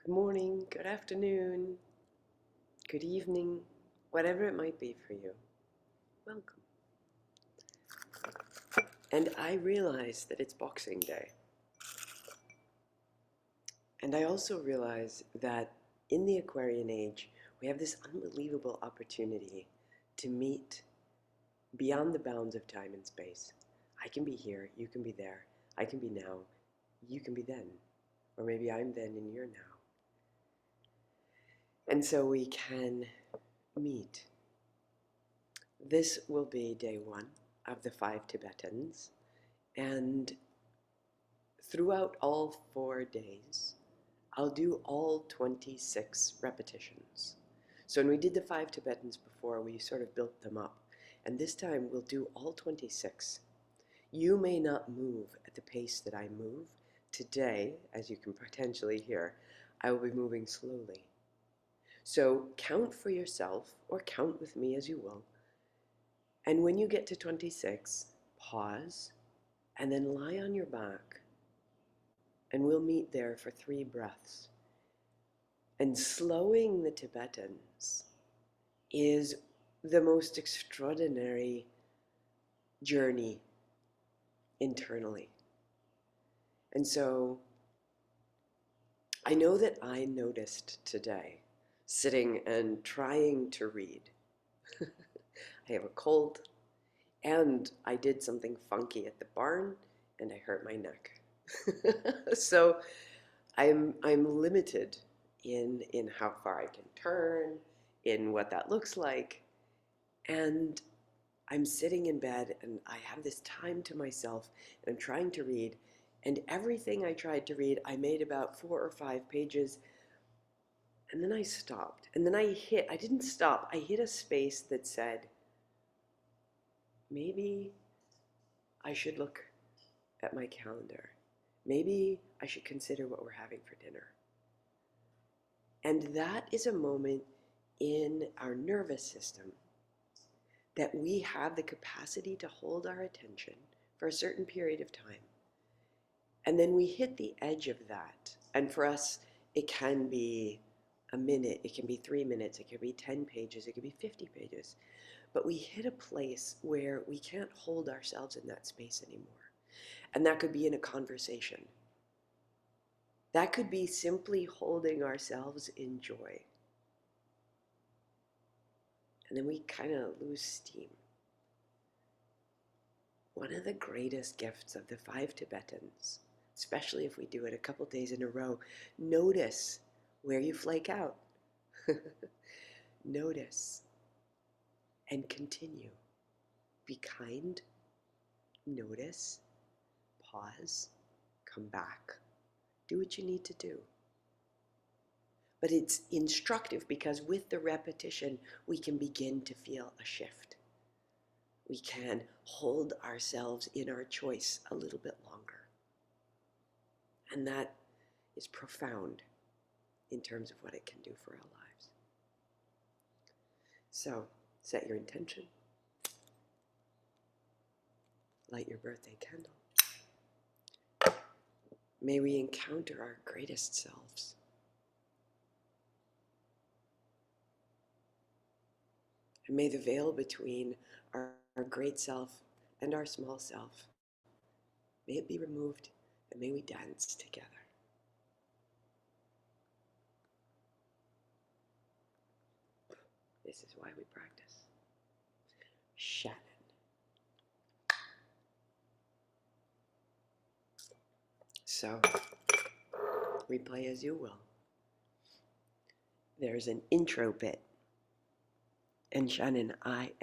Good morning, good afternoon, good evening, whatever it might be for you. Welcome. And I realize that it's Boxing Day. And I also realize that in the Aquarian age, we have this unbelievable opportunity to meet beyond the bounds of time and space. I can be here, you can be there, I can be now, you can be then. Or maybe I'm then and you're now. And so we can meet. This will be day one of the 5 Tibetans, and throughout all 4 days, I'll do all 26 repetitions. So when we did the 5 Tibetans before, we sort of built them up, and this time we'll do all 26. You may not move at the pace that I move. Today, as you can potentially hear, I will be moving slowly. So count for yourself, or count with me as you will, and when you get to 26, pause, and then lie on your back, and we'll meet there for 3 breaths. And slowing the Tibetans is the most extraordinary journey internally. And so I know that I noticed today, sitting and trying to read, I have a cold, and I did something funky at the barn, and I hurt my neck. So I'm limited in how far I can turn, in what that looks like, and I'm sitting in bed and I have this time to myself and I'm trying to read, and everything I tried to read, I made about 4 or 5 pages, and then I stopped, and then I didn't stop, I hit a space that said, maybe I should look at my calendar. Maybe I should consider what we're having for dinner. And that is a moment in our nervous system that we have the capacity to hold our attention for a certain period of time. And then we hit the edge of that. And for us, it can be a minute, it can be 3 minutes, it can be 10 pages, it can be 50 pages. But we hit a place where we can't hold ourselves in that space anymore. And that could be in a conversation. That could be simply holding ourselves in joy. And then we kind of lose steam. One of the greatest gifts of the 5 Tibetans, especially if we do it a couple days in a row, notice where you flake out. Notice and continue. Be kind. Notice. Pause. Come back. Do what you need to do. But it's instructive because with the repetition, we can begin to feel a shift. We can hold ourselves in our choice a little bit longer. And that is profound in terms of what it can do for our lives. So, set your intention. Light your birthday candle. May we encounter our greatest selves. And may the veil between our great self and our small self, may it be removed, and may we dance together. This is why we practice. Shannon. So, replay as you will. There's an intro bit. And Shannon, I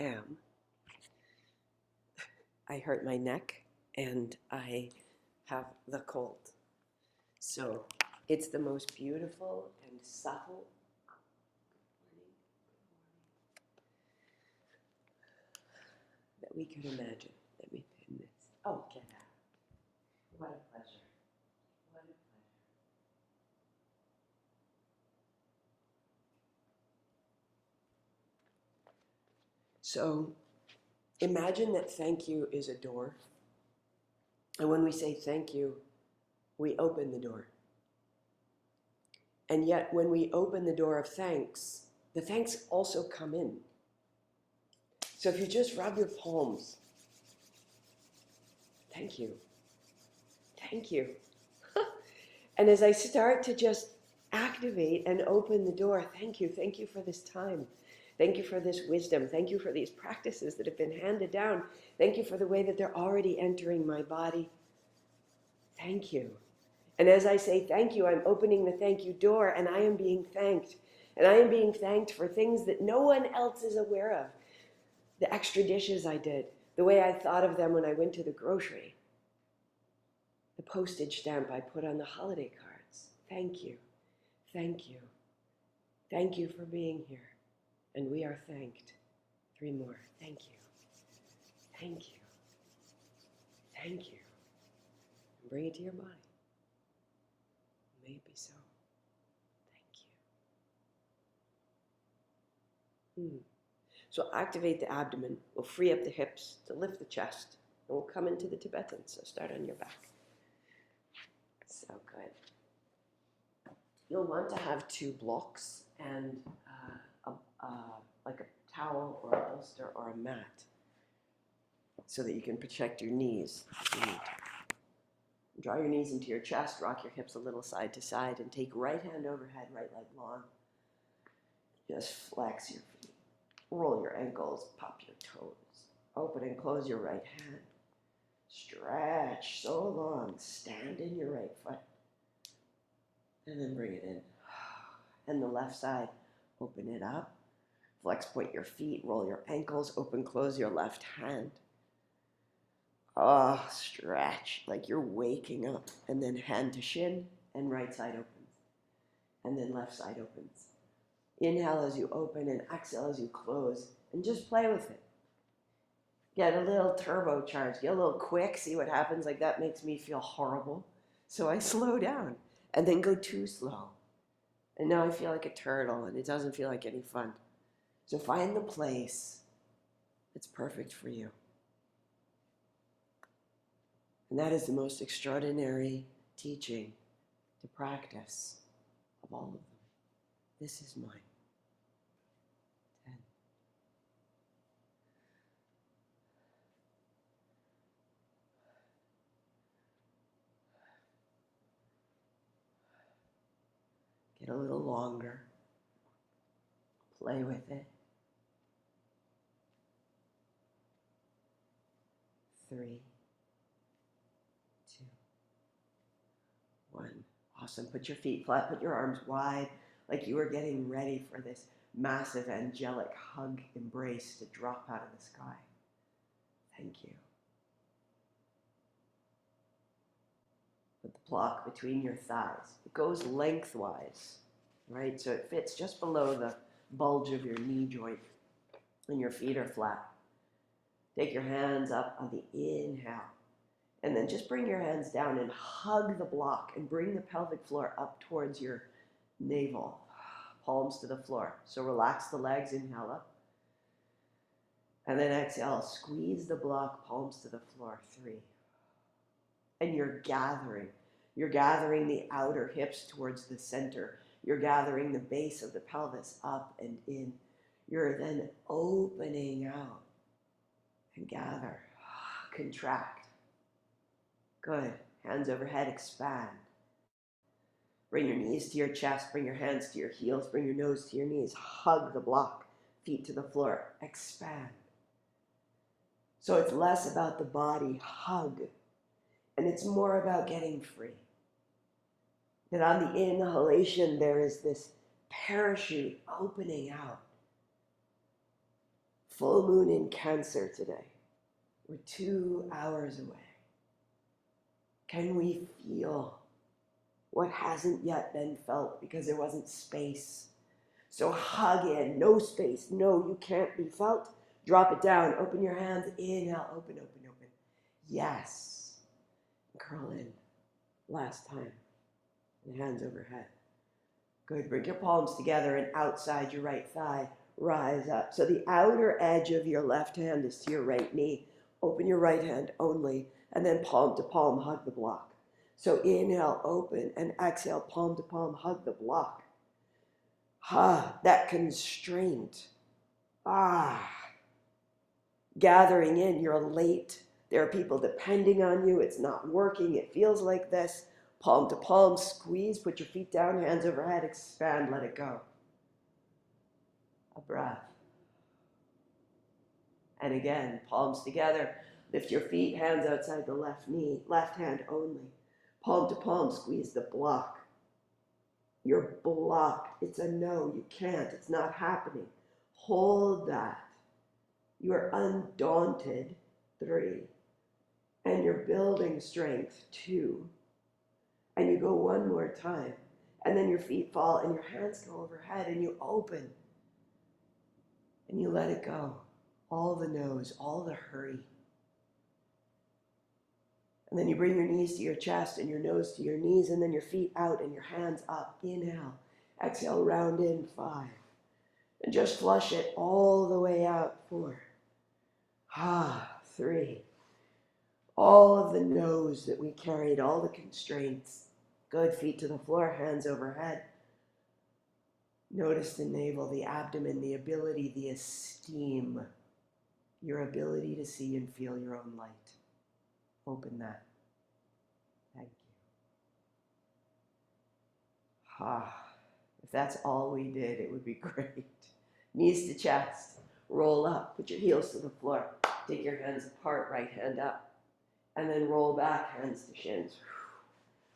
hurt my neck and I have the cold. So it's the most beautiful and subtle that we could imagine. Let me pin this. Oh, get out. What a pleasure. What a pleasure. So imagine that thank you is a door. And when we say thank you, we open the door. And yet when we open the door of thanks, the thanks also come in. So if you just rub your palms, thank you, thank you. And as I start to just activate and open the door, thank you for this time. Thank you for this wisdom. Thank you for these practices that have been handed down. Thank you for the way that they're already entering my body. Thank you. And as I say thank you, I'm opening the thank you door, and I am being thanked. And I am being thanked for things that no one else is aware of. The extra dishes I did, the way I thought of them when I went to the grocery, the postage stamp I put on the holiday cards. Thank you. Thank you. Thank you for being here. And we are thanked. 3 more. Thank you. Thank you. Thank you. And bring it to your body. May it be so. Thank you. So activate the abdomen. We'll free up the hips to lift the chest. And we'll come into the Tibetans. So start on your back. So good. You'll want to have 2 blocks and like a towel or a bolster or a mat so that you can protect your knees if you need to. Draw your knees into your chest, rock your hips a little side to side, and take right hand overhead, right leg long. Just flex your feet. Roll your ankles, pop your toes. Open and close your right hand. Stretch so long. Stand in your right foot. And then bring it in. And the left side, open it up. Flex point your feet, roll your ankles, open, close your left hand. Oh, stretch like you're waking up. And then hand to shin, and right side opens. And then left side opens. Inhale as you open and exhale as you close. And just play with it. Get a little turbocharged, get a little quick, see what happens. Like that makes me feel horrible. So I slow down and then go too slow. And now I feel like a turtle and it doesn't feel like any fun. So find the place that's perfect for you. And that is the most extraordinary teaching to practice of all of them. This is mine. 10. Get a little longer. Play with it. 3, 2, 1. Awesome. Put your feet flat, put your arms wide, like you were getting ready for this massive angelic hug embrace to drop out of the sky. Thank you. Put the block between your thighs. It goes lengthwise, right? So it fits just below the bulge of your knee joint, and your feet are flat. Take your hands up on the inhale, and then just bring your hands down and hug the block and bring the pelvic floor up towards your navel, palms to the floor. So relax the legs, inhale up. And then exhale, squeeze the block, palms to the floor, 3. And you're gathering the outer hips towards the center. You're gathering the base of the pelvis up and in. You're then opening out and gather, contract. Good. Hands overhead, expand. Bring your knees to your chest, bring your hands to your heels, bring your nose to your knees. Hug the block, feet to the floor, expand. So it's less about the body, hug. And it's more about getting free. That on the inhalation, there is this parachute opening out. Full moon in Cancer today. We're 2 hours away. Can we feel what hasn't yet been felt because there wasn't space? So hug in, no space, no, you can't be felt. Drop it down, open your hands, inhale, open, open, open. Yes. Curl in. Last time. And hands overhead. Good. Bring your palms together and outside your right thigh. Rise up. So the outer edge of your left hand is to your right knee. Open your right hand only. And then palm to palm, hug the block. So inhale, open, and exhale, palm to palm, hug the block. That constraint. Gathering in, you're late. There are people depending on you. It's not working. It feels like this. Palm to palm, squeeze, put your feet down, hands overhead, expand, let it go. A breath. And again, palms together. Lift your feet, hands outside the left knee, left hand only. Palm to palm, squeeze the block. You're blocked. It's a no. You can't. It's not happening. Hold that. You are undaunted. 3. And you're building strength. 2. And you go one more time. And then your feet fall and your hands go overhead and you open. And you let it go. All the no's, all the hurry. And then you bring your knees to your chest and your nose to your knees, and then your feet out and your hands up. Inhale. Exhale, round in. 5. And just flush it all the way out. 4. 3. All of the no's that we carried, all the constraints. Good. Feet to the floor, hands overhead. Notice the navel, the abdomen, the ability, the esteem. Your ability to see and feel your own light. Open that. Thank you. If that's all we did, it would be great. Knees to chest. Roll up. Put your heels to the floor. Take your hands apart, right hand up. And then roll back, hands to shins.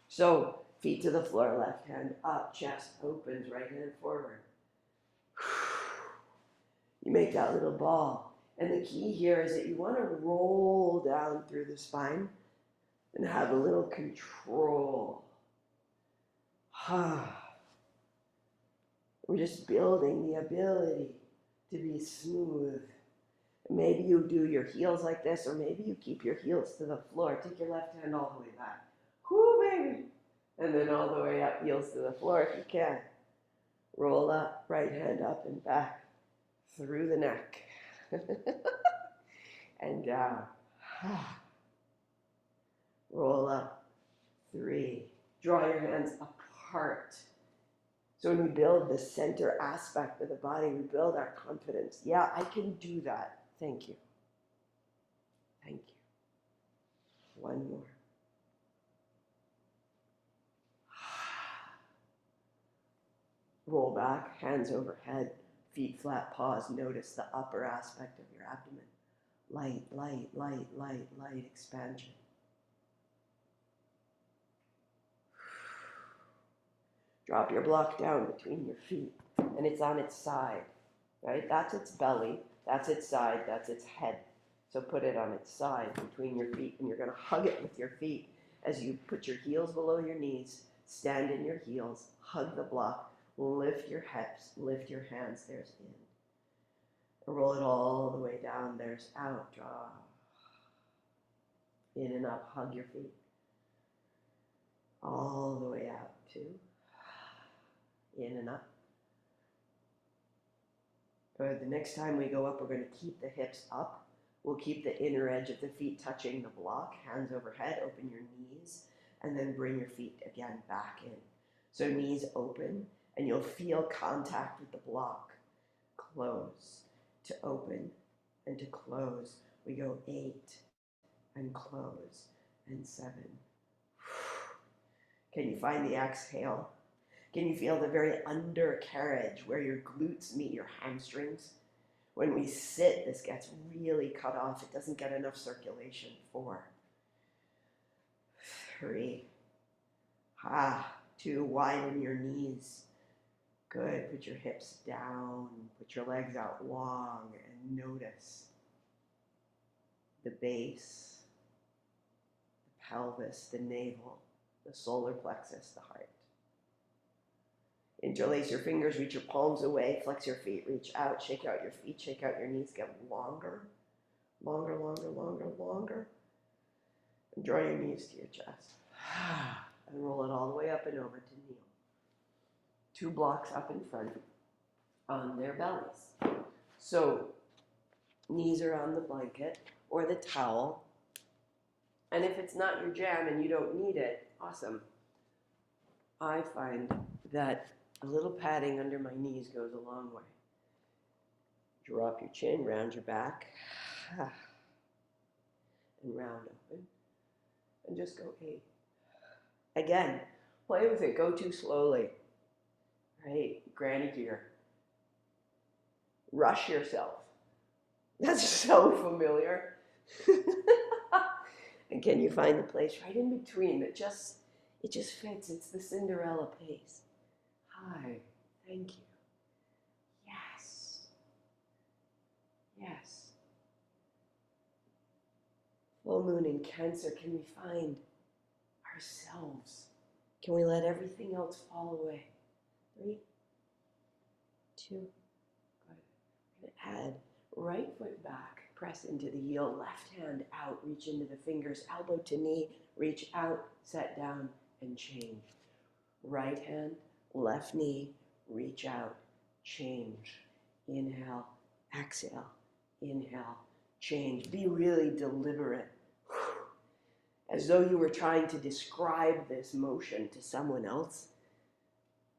So, feet to the floor, left hand up. Chest opens, right hand forward. You make that little ball. And the key here is that you want to roll down through the spine and have a little control. We're just building the ability to be smooth. Maybe you do your heels like this, or maybe you keep your heels to the floor. Take your left hand all the way back. Whoo, baby. And then all the way up, heels to the floor if you can. Roll up, right hand up and back through the neck. And down. Roll up. 3. Draw your hands apart. So when we build the center aspect of the body, we build our confidence. Yeah, I can do that. Thank you. Thank you. One more. Roll back, hands overhead, feet flat, pause. Notice the upper aspect of your abdomen. Light, light, light, light, light expansion. Drop your block down between your feet, and it's on its side, right? That's its belly, that's its side, that's its head. So put it on its side between your feet, and you're going to hug it with your feet as you put your heels below your knees, stand in your heels, hug the block, lift your hips, lift your hands, there's in. Roll it all the way down, there's out, draw. In and up, hug your feet. All the way out, 2. In and up. Good. The next time we go up, we're going to keep the hips up. We'll keep the inner edge of the feet touching the block, hands overhead, open your knees, and then bring your feet again back in. So knees open, and you'll feel contact with the block. Close, to open, and to close. We go 8, and close, and 7. Can you find the exhale? Can you feel the very undercarriage where your glutes meet your hamstrings? When we sit, this gets really cut off. It doesn't get enough circulation. 4, 3, 2, widen your knees. Good. Put your hips down. Put your legs out long and notice the base, the pelvis, the navel, the solar plexus, the heart. Interlace your fingers, reach your palms away, flex your feet, reach out, shake out your feet, shake out your knees, get longer, longer, longer, longer, longer. And draw your knees to your chest. And roll it all the way up and over to kneel. 2 blocks up in front on their bellies. So knees are on the blanket or the towel. And if it's not your jam and you don't need it, Awesome. I find that a little patting under my knees goes a long way. Drop your chin, round your back, and round open. And just go 8. Again, play with it. Go too slowly. Right? Granny dear. Rush yourself. That's so familiar. And can you find the place right in between that it just fits? It's the Cinderella pace. Hi. Thank you. Yes. Yes. Full moon in Cancer, can we find ourselves? Can we let everything else fall away? 3, 2, good. We're going to add right foot back, press into the heel, left hand out, reach into the fingers, elbow to knee, reach out, set down, and change. Right hand, left knee, reach out, change. Inhale, exhale, inhale, change. Be really deliberate. As though you were trying to describe this motion to someone else.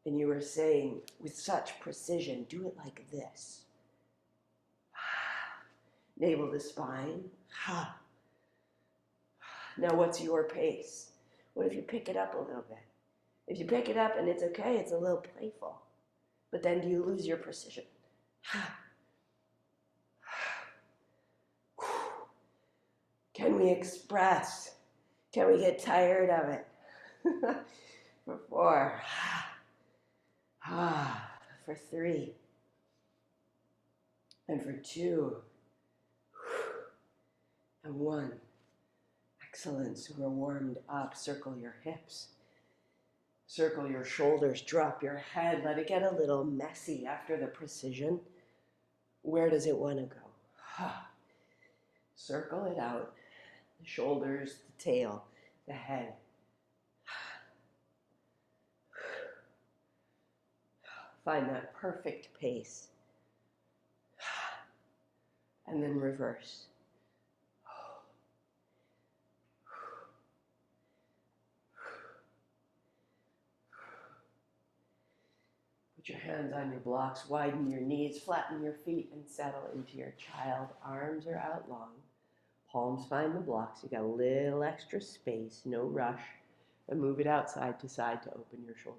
And you were saying with such precision, do it like this. Navel to spine. Now what's your pace? What if you pick it up a little bit? If you pick it up and it's okay, it's a little playful. But then do you lose your precision? Can we express? Can we get tired of it? For 4. For 3. And for 2. And 1. Excellent. So we're warmed up. Circle your hips. Circle your shoulders. Drop your head. Let it get a little messy after the precision. Where does it want to go? Circle it out. The shoulders, the tail, the head. Find that perfect pace. And then reverse. Put your hands on your blocks, widen your knees, flatten your feet, and settle into your child. Arms are out long. Palms find the blocks. You got a little extra space, no rush. And move it out side to side to open your shoulder.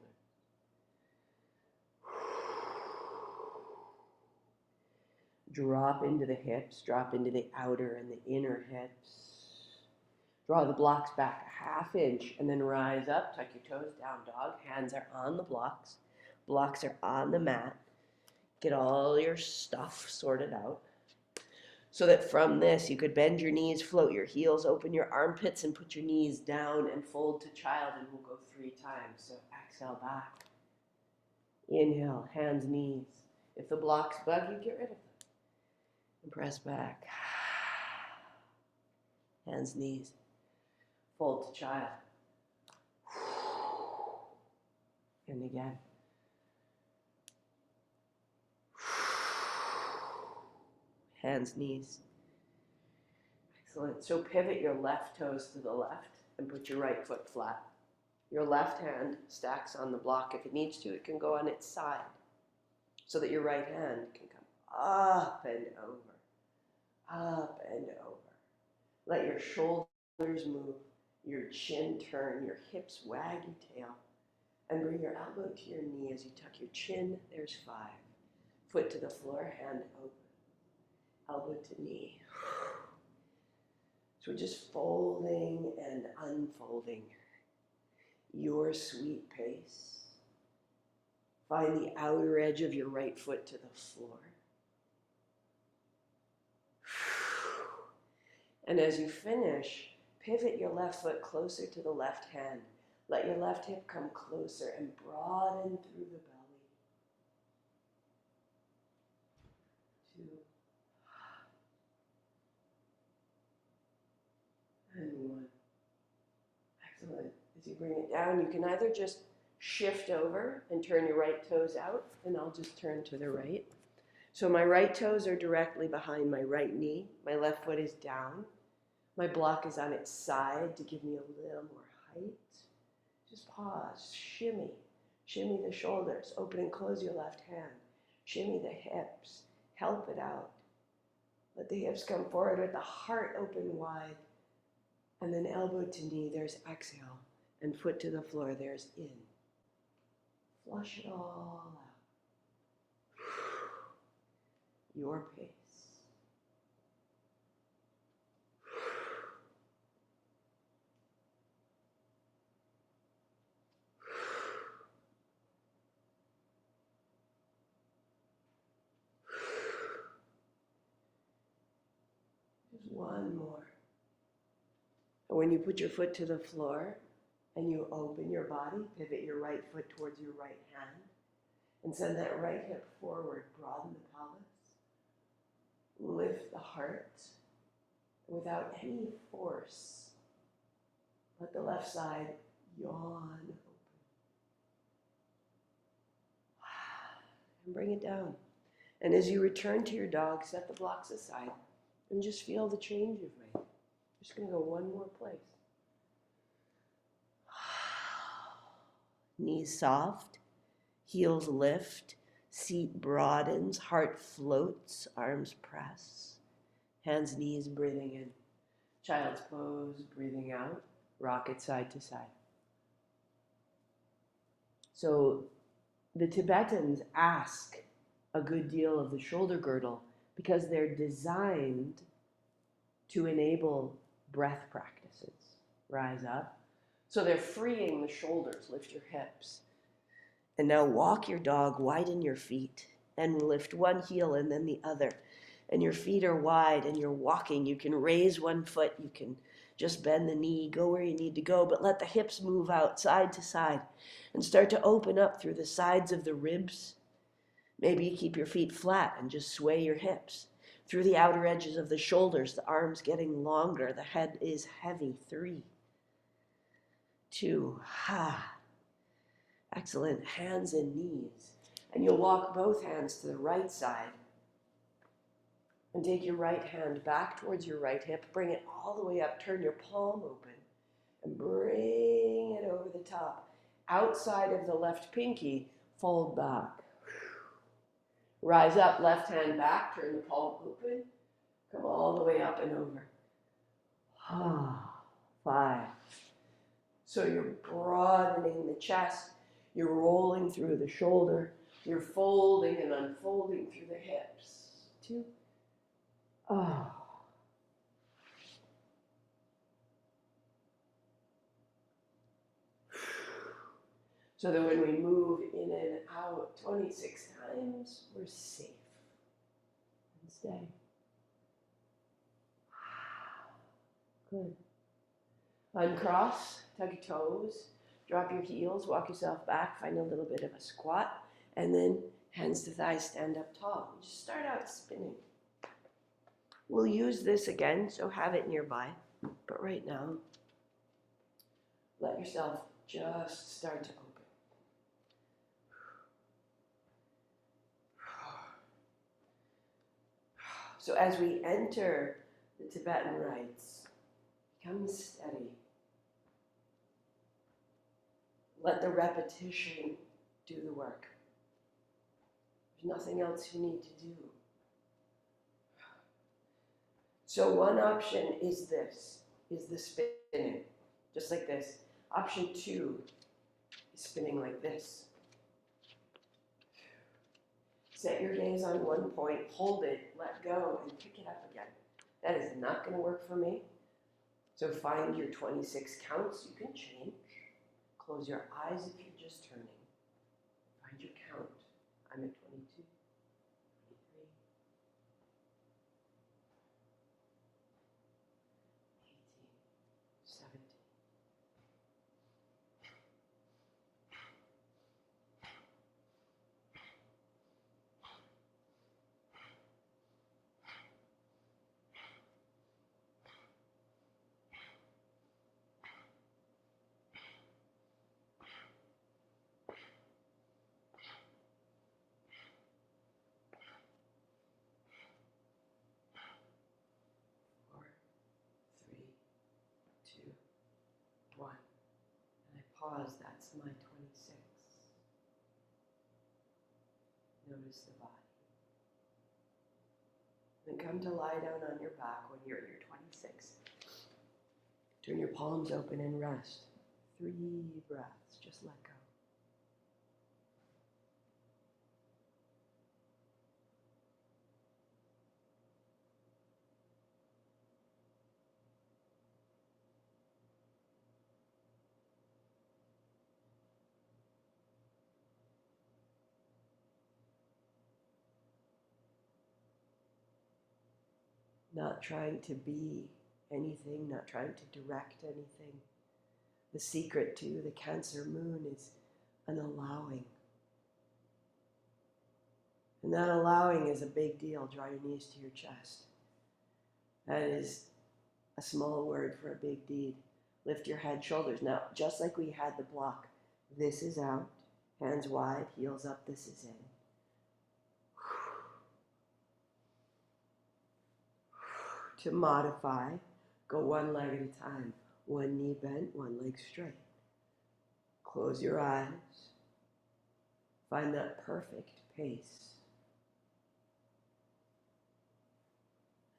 Drop into the hips, drop into the outer and the inner hips. Draw the blocks back a 1/2 inch and then rise up. Tuck your toes, down dog. Hands are on the blocks. Blocks are on the mat. Get all your stuff sorted out. So that from this, you could bend your knees, float your heels, open your armpits, and put your knees down and fold to child, and we'll go 3 times. So exhale back. Inhale, hands, knees. If the blocks bug you, get rid of them. And press back. Hands, knees. Fold to child. And again. Hands, knees. Excellent. So pivot your left toes to the left and put your right foot flat. Your left hand stacks on the block. If it needs to, it can go on its side so that your right hand can come up and over, up and over. Let your shoulders move, your chin turn, your hips wag your tail, and bring your elbow to your knee as you tuck your chin. There's 5. Foot to the floor, hand open. Elbow to knee. So we're just folding and unfolding. Your sweet pace. Find the outer edge of your right foot to the floor. And as you finish, pivot your left foot closer to the left hand. Let your left hip come closer and broaden through the belly. 2. And 1. Excellent. As you bring it down, you can either just shift over and turn your right toes out, and I'll just turn to the right. So my right toes are directly behind my right knee. My left foot is down. My block is on its side to give me a little more height. Just pause, shimmy. Shimmy the shoulders, open and close your left hand. Shimmy the hips, help it out. Let the hips come forward with the heart open wide. And then elbow to knee, there's exhale. And foot to the floor, there's in. Flush it all out. Your pace. Just one more. And when you put your foot to the floor and you open your body, pivot your right foot towards your right hand and send that right hip forward, broaden the pelvis, lift the heart without any force. Let the left side yawn open. And bring it down. And as you return to your dog, set the blocks aside and just feel the change you've made. Just going to go one more place. Knees soft, heels lift, seat broadens, heart floats, arms press, hands, knees, breathing in. Child's pose, breathing out, rock it side to side. So the Tibetans ask a good deal of the shoulder girdle because they're designed to enable breath practices. Rise up. So they're freeing the shoulders, lift your hips. And now walk your dog, widen your feet, and lift one heel and then the other. And your feet are wide and you're walking. You can raise one foot, you can just bend the knee, go where you need to go, but let the hips move out side to side and start to open up through the sides of the ribs. Maybe you keep your feet flat and just sway your hips. Through the outer edges of the shoulders, the arms getting longer, the head is heavy. 3, 2, Excellent. Hands and knees. And you'll walk both hands to the right side. And take your right hand back towards your right hip. Bring it all the way up. Turn your palm open. And bring it over the top. Outside of the left pinky, fold back. Rise up, left hand back. Turn the palm open. Come all the way up and over. 5. So you're broadening the chest. You're rolling through the shoulder. You're folding and unfolding through the hips. 2. So that when we move in and out 26 times, we're safe. And stay. Good. Uncross, tug your toes, drop your heels, walk yourself back, find a little bit of a squat, and then hands to thighs, stand up tall. Just start out spinning. We'll use this again, so have it nearby. But right now, let yourself just start to open. So as we enter the Tibetan rites, become steady. Let the repetition do the work. There's nothing else you need to do. So one option is this, is the spinning, just like this. Option 2 is spinning like this. Set your gaze on one point, hold it, let go, and pick it up again. That is not going to work for me. So find your 26 counts. You can change. Close your eyes if you're just turning. Find your count. I'm at 22, 23, 18, 17. Four, 3, 2, 1. And I pause that my 26. Notice the body. Then come to lie down on your back when you're at your 26. Turn your palms open and rest. 3 breaths, just let go. Not trying to be anything, not trying to direct anything. The secret to the Cancer moon is an allowing. And that allowing is a big deal. Draw your knees to your chest. That is a small word for a big deed. Lift your head, shoulders. Now, just like we had the block, this is out, hands wide, heels up, this is in. To modify, go one leg at a time. One knee bent, one leg straight. Close your eyes. Find that perfect pace.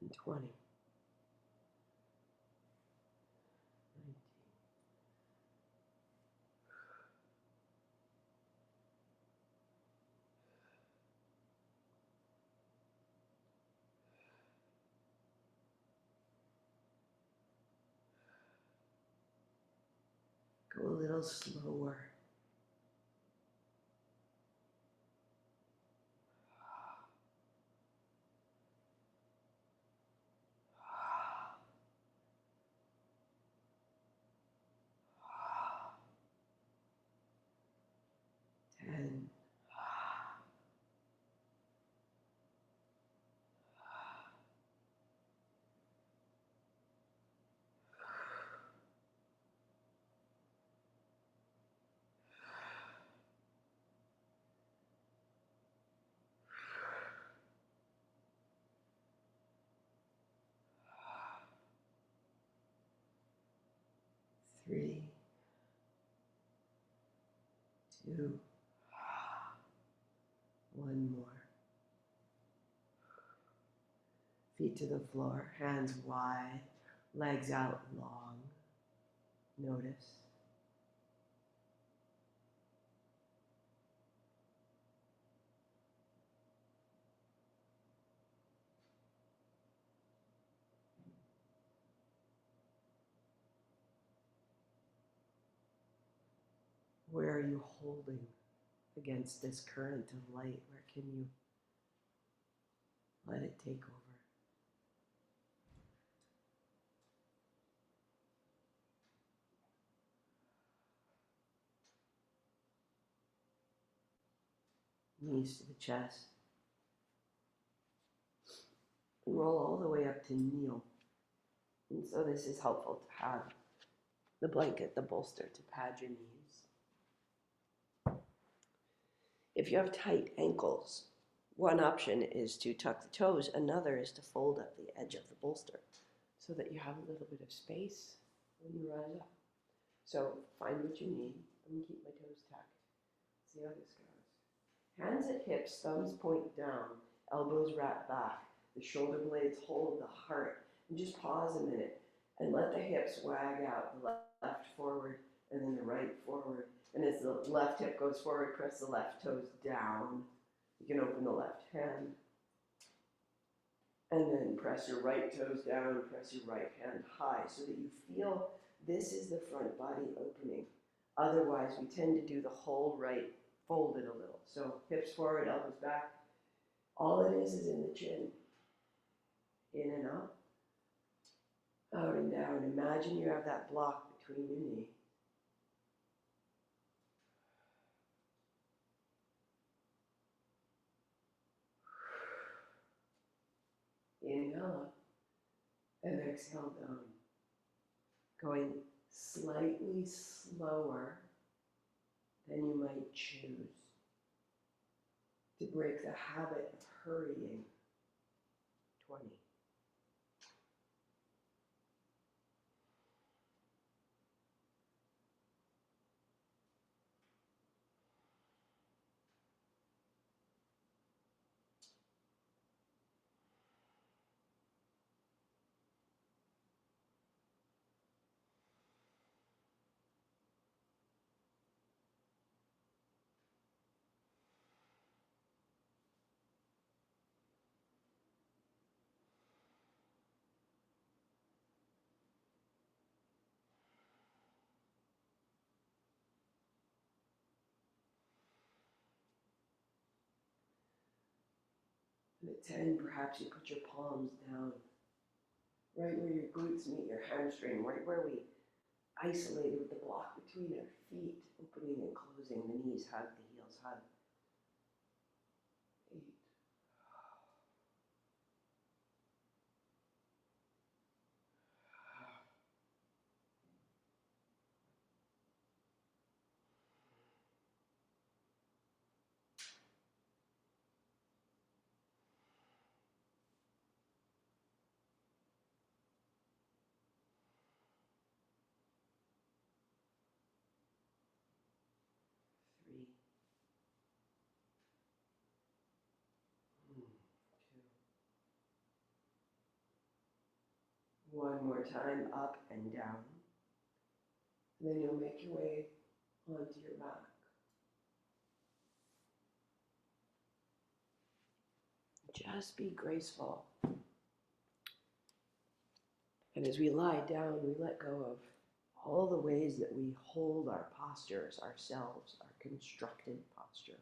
And 20. 19. Go a little slower. And 3, 2, 1 more. Feet to the floor, hands wide, legs out long. Notice. Where are you holding against this current of light? Where can you let it take over? Knees to the chest. And roll all the way up to kneel. And so this is helpful to have the blanket, the bolster to pad your knees. If you have tight ankles, one option is to tuck the toes. Another is to fold up the edge of the bolster so that you have a little bit of space when you rise up. So find what you need. I'm going to keep my toes tucked. See how this goes. Hands at hips, thumbs point down, elbows wrap back. The shoulder blades hold the heart. And just pause a minute and let the hips wag out. The left forward and then the right forward. And as the left hip goes forward, press the left toes down. You can open the left hand. And then press your right toes down, press your right hand high so that you feel this is the front body opening. Otherwise, we tend to do the whole right folded a little. So hips forward, elbows back. All it is in the chin. In and out. Out and down. Imagine you have that block between your knees. Inhale up and exhale down. Going slightly slower than you might choose to break the habit of hurrying. 20. And at 10, perhaps you put your palms down, right where your glutes meet your hamstring, right where we isolated with the block between our feet, opening and closing, the knees hug, the heels hug. 8. 3. 2. One more time, up and down. And then you'll make your way onto your back. Just be graceful. And as we lie down, we let go of all the ways that we hold our postures, ourselves, our constructed posture,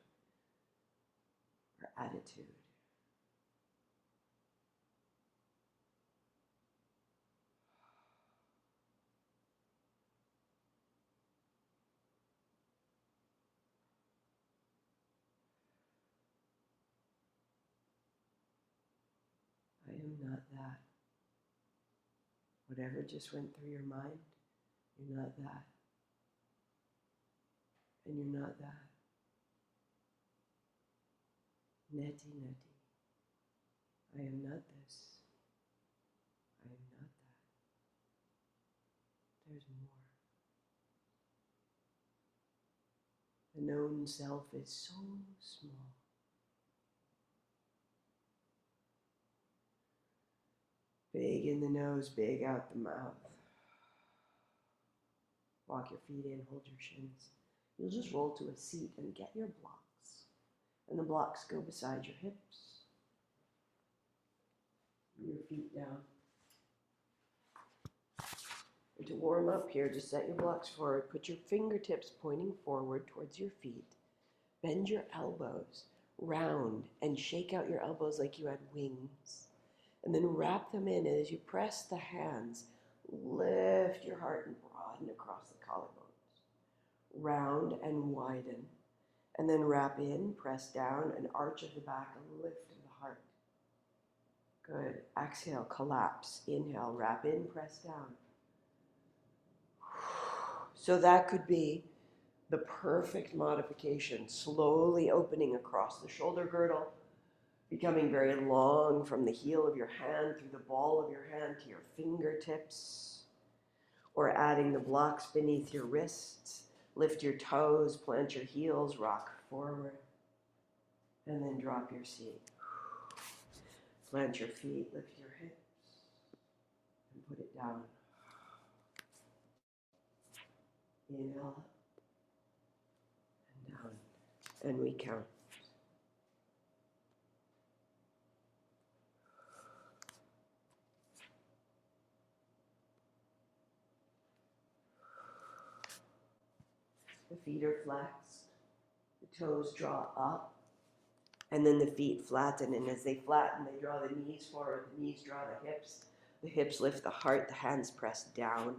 our attitude. I am not that. Whatever just went through your mind, you're not that. And you're not that. Neti, neti. I am not this. I am not that. There's more. The known self is so small. Big in the nose, big out the mouth. Walk your feet in, hold your shins. You'll just roll to a seat and get your blocks. And the blocks go beside your hips. Your feet down. And to warm up here, just set your blocks forward. Put your fingertips pointing forward towards your feet. Bend your elbows round and shake out your elbows like you had wings. And then wrap them in. And as you press the hands, lift your heart and broaden across the collarbones. Round and widen. And then wrap in, press down, an arch of the back, a lift of the heart. Good. Exhale, collapse. Inhale, wrap in, press down. So that could be the perfect modification, slowly opening across the shoulder girdle, becoming very long from the heel of your hand through the ball of your hand to your fingertips, or adding the blocks beneath your wrists. Lift your toes, plant your heels, rock forward, and then drop your seat. Plant your feet, lift your hips, and put it down. Inhale up and down, and we count. The feet are flexed, the toes draw up, and then the feet flatten, and as they flatten, they draw the knees forward, the knees draw the hips lift the heart, the hands press down,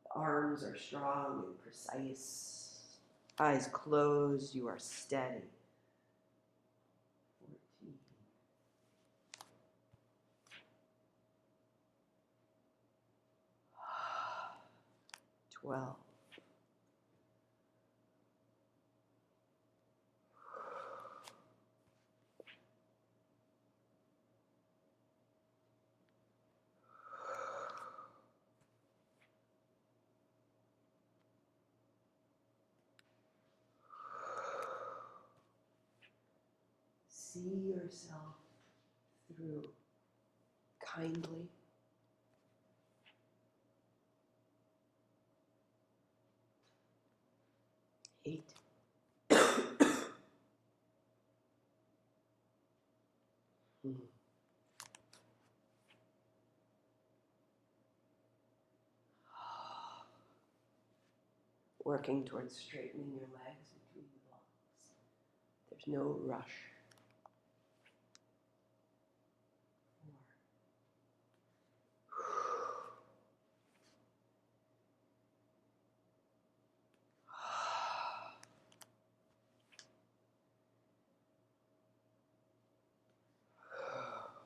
the arms are strong and precise, eyes closed, you are steady. 14. 12. 'See yourself through kindly. 8. Working towards straightening your legs between the blocks. There's no rush.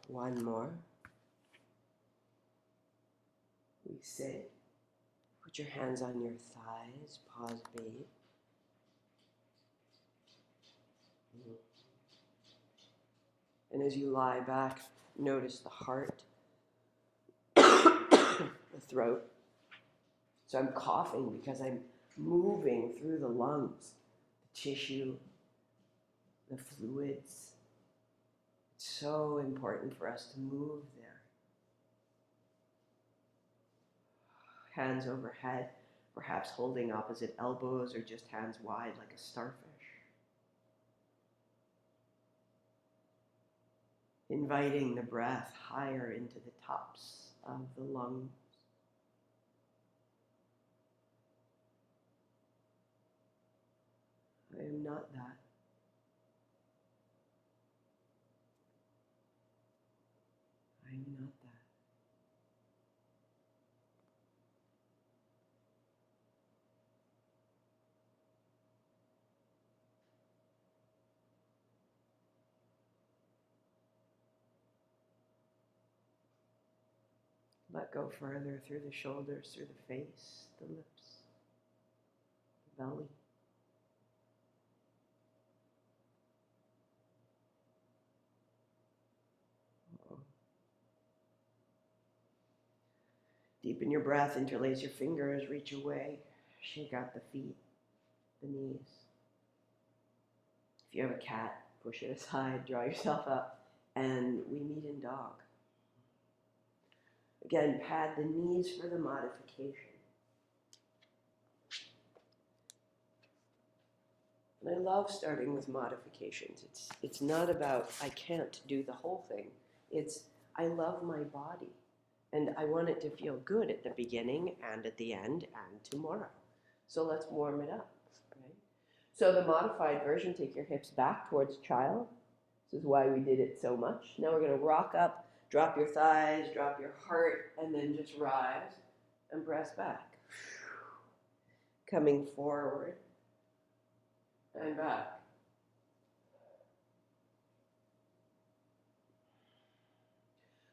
One more. We sit. Put your hands on your thighs. Pause, babe. And as you lie back, notice the heart, the throat. So I'm coughing because I'm moving through the lungs, the tissue, the fluids. It's so important for us to move there. Hands overhead, perhaps holding opposite elbows or just hands wide like a starfish. Inviting the breath higher into the tops of the lungs. I am not that. I am not that. Let go further through the shoulders, through the face, the lips, the belly. Deepen your breath, interlace your fingers, reach away, shake out the feet, the knees. If you have a cat, push it aside, draw yourself up, and we meet in dog. Again, pad the knees for the modification. And I love starting with modifications. It's not about I can't do the whole thing. It's I love my body. And I want it to feel good at the beginning and at the end and tomorrow. So let's warm it up. Right? So the modified version, take your hips back towards child. This is why we did it so much. Now we're going to rock up, drop your thighs, drop your heart, and then just rise and press back. Coming forward and back.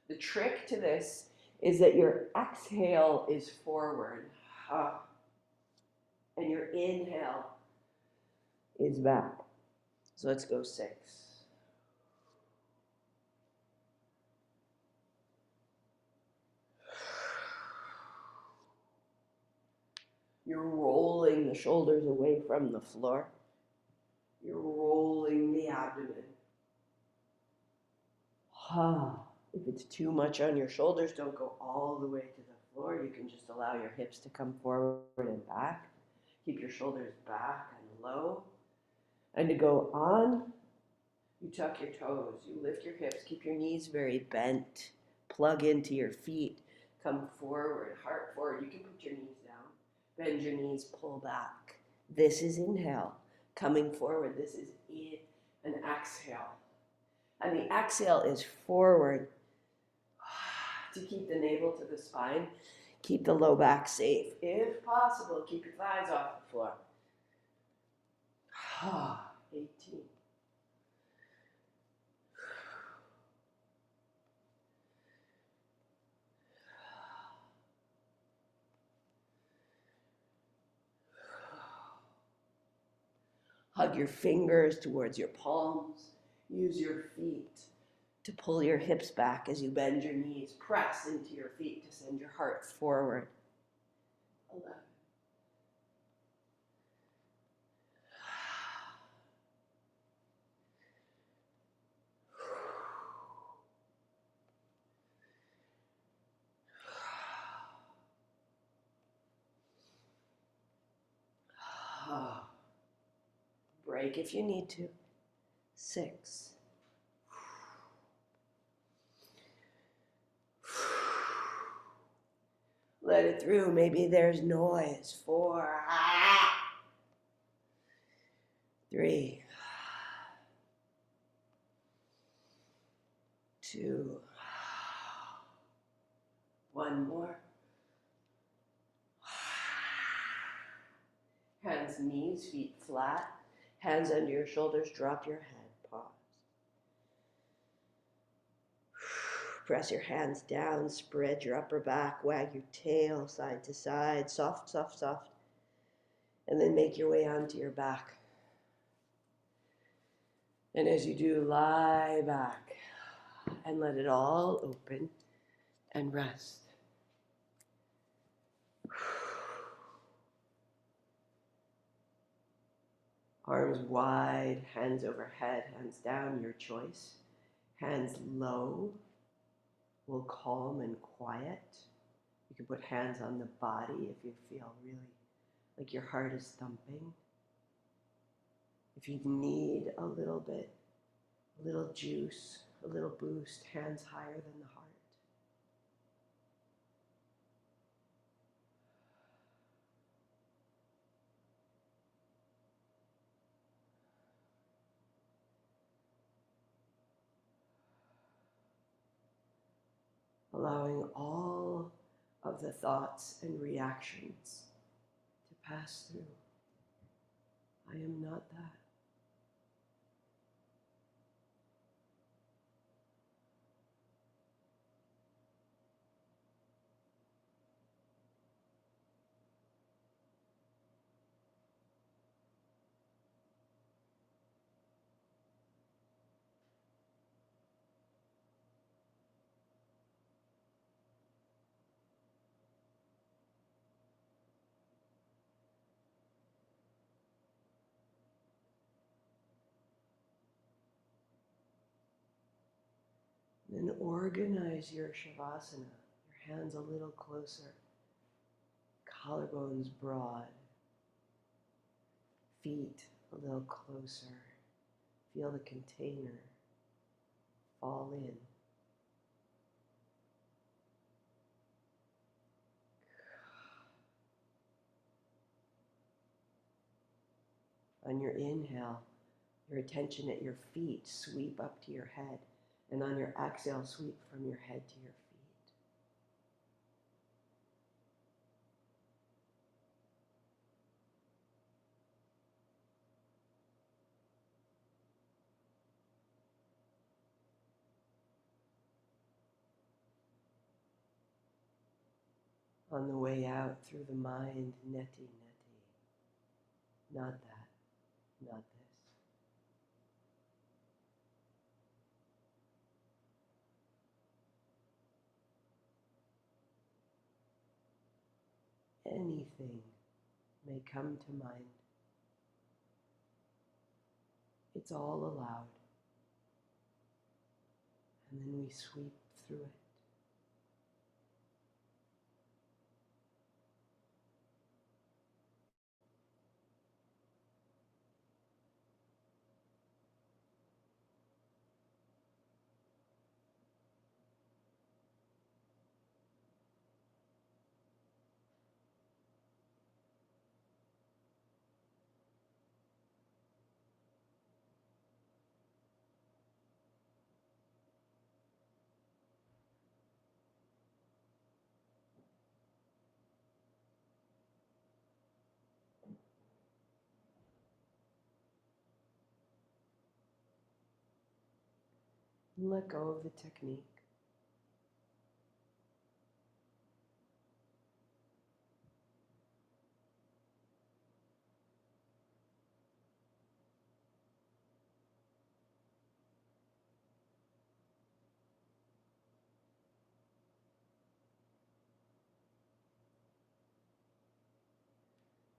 The trick to this is that your exhale is forward, and your inhale is back. So let's go 6. You're rolling the shoulders away from the floor. You're rolling the abdomen. If it's too much on your shoulders, don't go all the way to the floor. You can just allow your hips to come forward and back. Keep your shoulders back and low. And to go on, you tuck your toes. You lift your hips. Keep your knees very bent. Plug into your feet. Come forward, heart forward. You can put your knees down. Bend your knees, pull back. This is inhale. Coming forward, this is in an exhale. And the exhale is forward to keep the navel to the spine. Keep the low back safe. If possible, keep your thighs off the floor. 18. Hug your fingers towards your palms. Use your feet to pull your hips back as you bend your knees. Press into your feet to send your heart forward. 11. Break if you need to. 6. Let it through. Maybe there's noise. 4. 3. 2. 1 more. Hands, knees, feet flat. Hands under your shoulders. Drop your head. Pause. Press your hands down, spread your upper back, wag your tail side to side, soft, soft, soft. And then make your way onto your back. And as you do, lie back and let it all open and rest. Arms wide, hands overhead, hands down, your choice. Hands low will calm and quiet. You can put hands on the body if you feel really like your heart is thumping. If you need a little bit, a little juice, a little boost, hands higher than the heart. Allowing all of the thoughts and reactions to pass through. I am not that. Then organize your Shavasana, your hands a little closer, collarbones broad, feet a little closer. Feel the container fall in. On your inhale, your attention at your feet sweep up to your head, and on your exhale, sweep from your head to your feet. On the way out through the mind, neti, neti. Not that, not this. Anything may come to mind. It's all allowed. And then we sweep through it. And let go of the technique.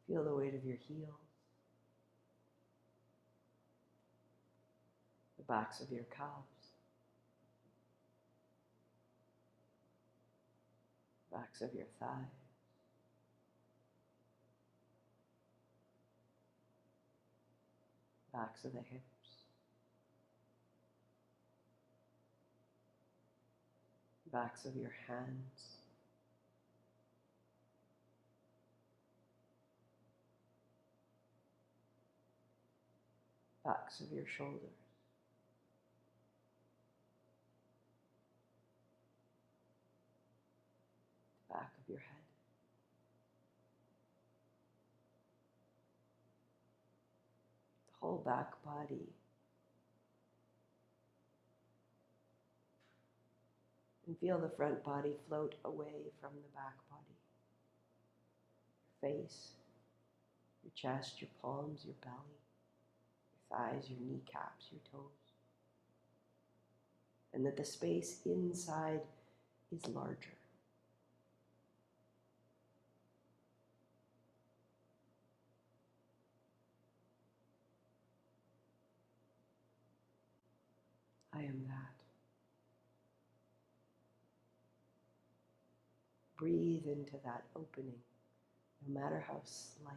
Feel the weight of your heels, the backs of your calves, backs of your thighs, backs of the hips, backs of your hands, backs of your shoulders, back of your head. The whole back body And feel the front body float away from the back body. Your face, your chest, your palms, your belly, your thighs, your kneecaps, your toes. And that the space inside is larger. I am that. Breathe into that opening, no matter how slight.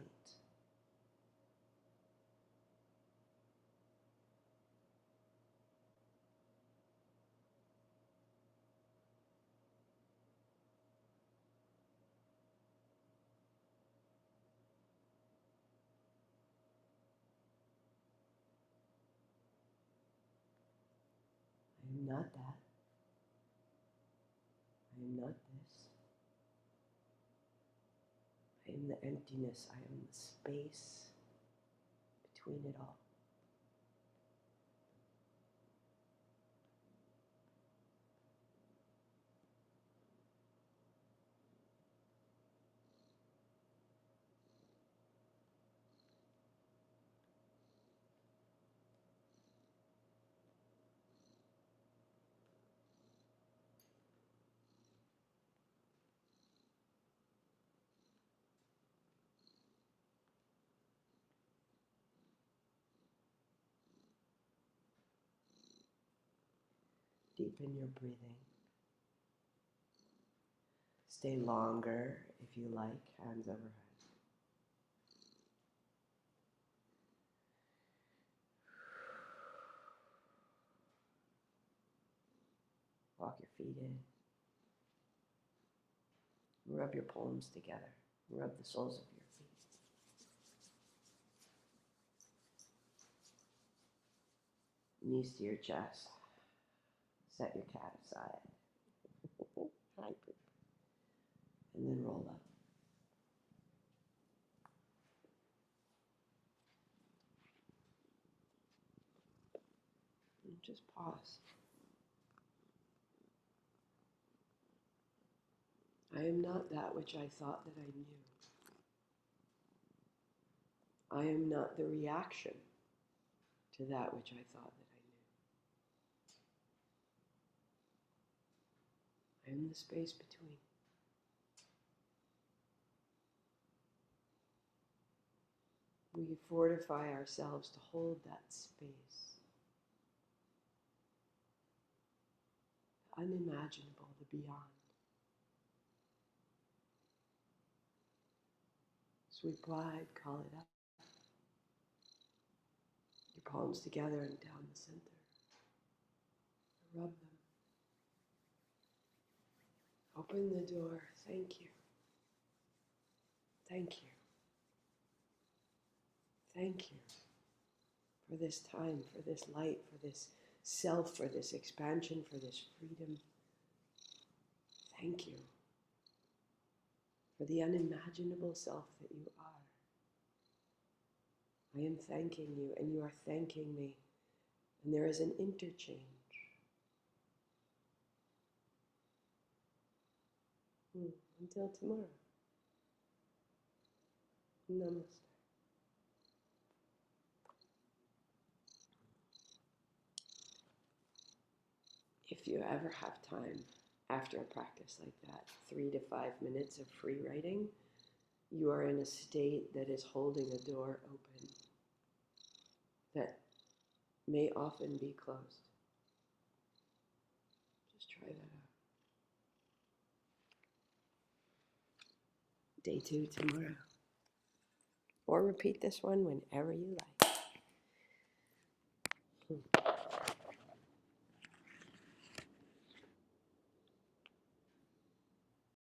I am not that. I am not this. I am the emptiness. I am the space between it all. Deepen your breathing. Stay longer if you like, hands overhead. Walk your feet in. Rub your palms together. Rub the soles of your feet. Knees to your chest. Set your cat aside. Hi, poop. And then roll up. And just pause. I am not that which I thought that I knew. I am not the reaction to that which I thought that I knew. I am the space between. We fortify ourselves to hold that space. The unimaginable, the beyond. Sweep wide, call it up. Your palms together and down the center. Rub them. Open the door. Thank you. Thank you. Thank you for this time, for this light, for this self, for this expansion, for this freedom. Thank you for the unimaginable self that you are. I am thanking you, and you are thanking me, and there is an interchange. Until tomorrow. Namaste. If you ever have time after a practice like that, 3 to 5 minutes of free writing, you are in a state that is holding a door open that may often be closed. Just try that out. Day 2 tomorrow. Or repeat this one whenever you like.